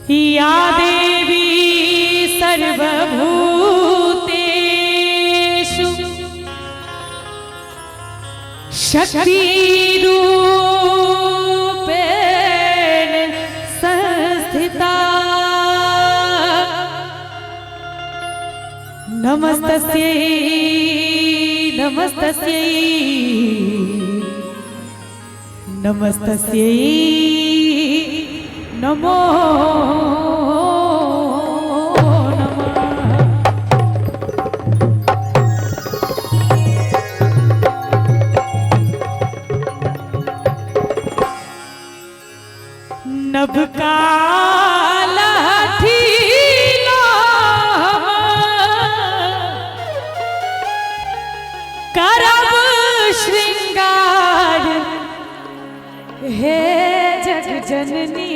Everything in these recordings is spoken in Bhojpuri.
या देवी सर्वभूतेषु शक्तिरूपेण संस्थिता नमस्तस्यै नमस्तस्यै नमस्तस्यै नमो नभ का लाठी लो करब श्रृंगार हे जग जननी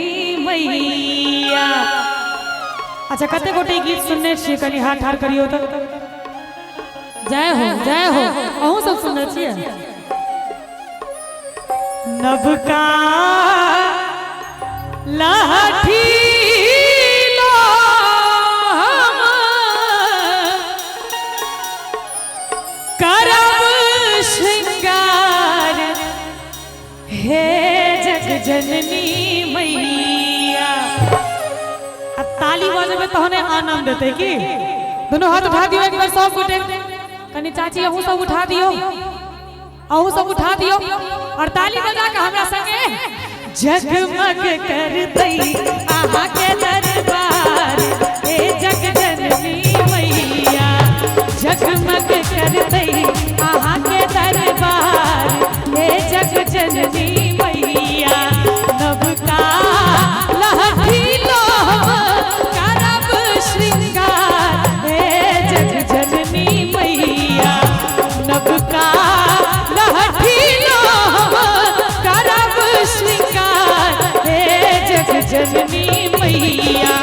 मैया। अच्छा कते गोटे गीत सुनने छिए कनी हाथ ठाड़ करियो तो जय हो अहूँ सब सुनने छिए। नभ का लाठी लो करब श्रृंगार हे जग जननी मैया। अब ताली बजेबे तहने आनंद देते की दोनों हाथ उठा दियो एक बार सब गोटे कनी चाची अहूँ सब उठा दियो अहूँ सब उठा दियो और ताली बजा के हमरा संगे जगमग करतै आहा के दरबार हे जग जननी मैया। जगमग करतै आहा के दरबार हे जग जननी मैया। नभ का लाठी लो करब श्रृंगार हे जग जननी मैया। नभ का लाठी लो करब श्रृंगार जननी मैया।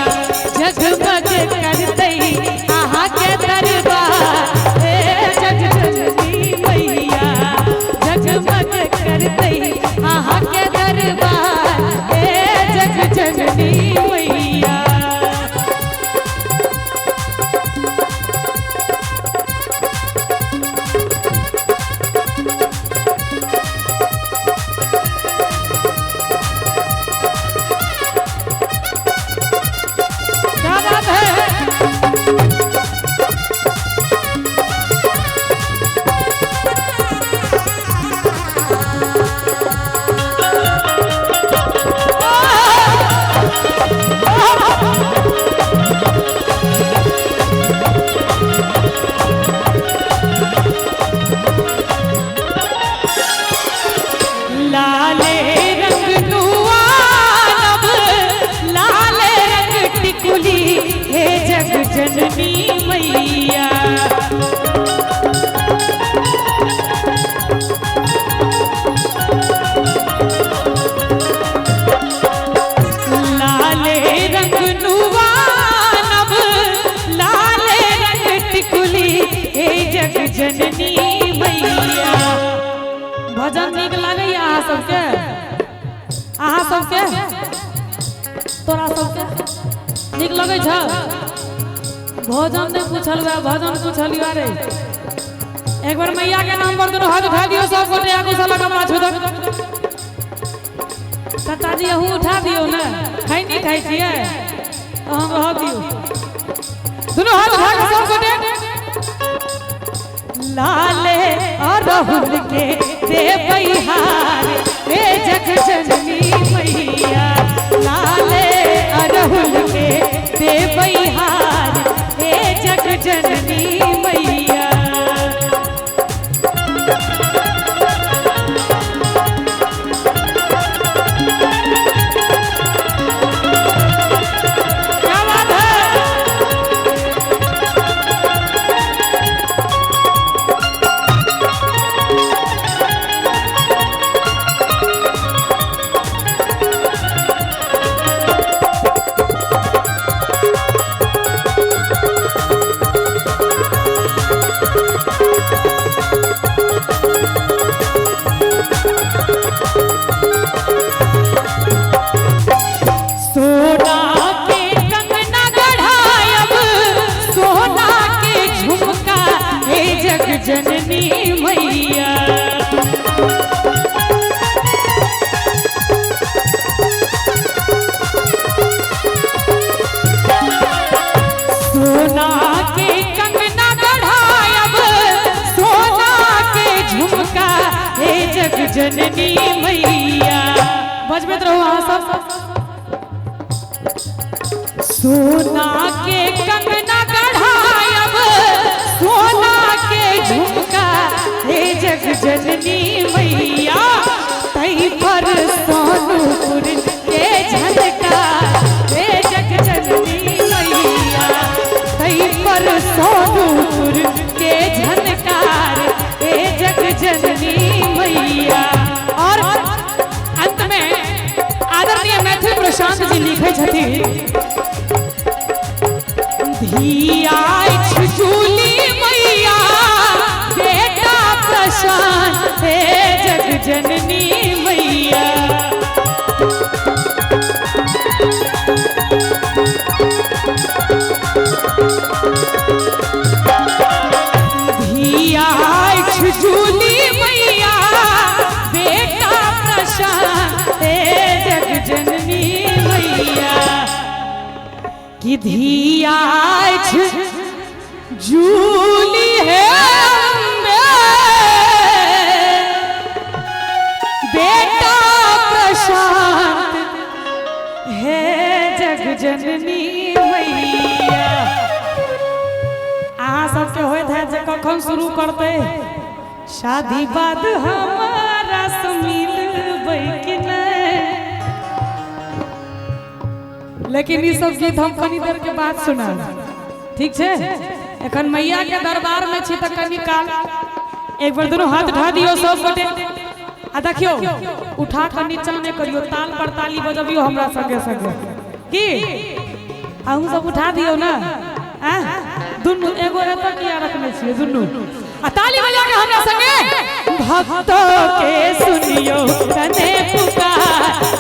जगमग करतै आहा के दरबार हे जग जननी मैया। जगमग करतै आहा के दरबार हे जग जननी मैया। जननी मैया। लाले रंग नुवानब लाले रंग टिकुली हे जग जननी मैया। भजन नीक लागैया अहाँ सबके तोरा सबके नीक लगै छ। भोजन ने पूछल भजन पूछलियो रे एक बार मैया के नाम पर दोनों हाथ उठा दियो सब गोटे आगू से लगा माछ उधर चाचा जी अहू उठा दियो ना खाई नहीं खाई छिए तो हम रह दियो दोनों हाथ उठा के सब गोटे लाले और राहुल के दे बहार हे जग जननी मैया। लाले और राहुल के दे बहार हे जग जननी मैया। क्या बात है जननी मैया। बजबत रहो वहां सब। सोना के कंगना गढ़ायब सोना के झुमका हे जग जननी मैया। तई पर सोनपुर के झटका हे जग जननी मैया। तई पर सोनपुर के झनकार हे जग जननी मैया। और अंत में आदरणीय मैथिली प्रशांत जी लिखे छथिन धिया जूली मैया बेटा प्रशांत हे जग जननी मैया। धिया जूली मैया बेटा प्रशांत हे जग जननी मैया। कि धिया जूली है बेटा प्रशांत है जग जननी मैया। अहाँ सबके होइत है जे कखन शुरू करते शादी बाद हमारा से मिलबै कि नहीं। लेकिन ये सब गीत हम कनी देर के बाद सुना ठीक है। एखन मैया के दरबार में छी त कनी काल एक बार दोनों हाथ उठा दियो सब गोटे आ देखियो उठा के नीचा ने करियो ताल पर ताली बजबियो हमरा संगे संगे की अहू सब उठा दियो ना। दुनु एगो एत किया रखने छिए दुनु आ ताली बजा के हमरा संगे भक्तों के सुनियो तने पुकार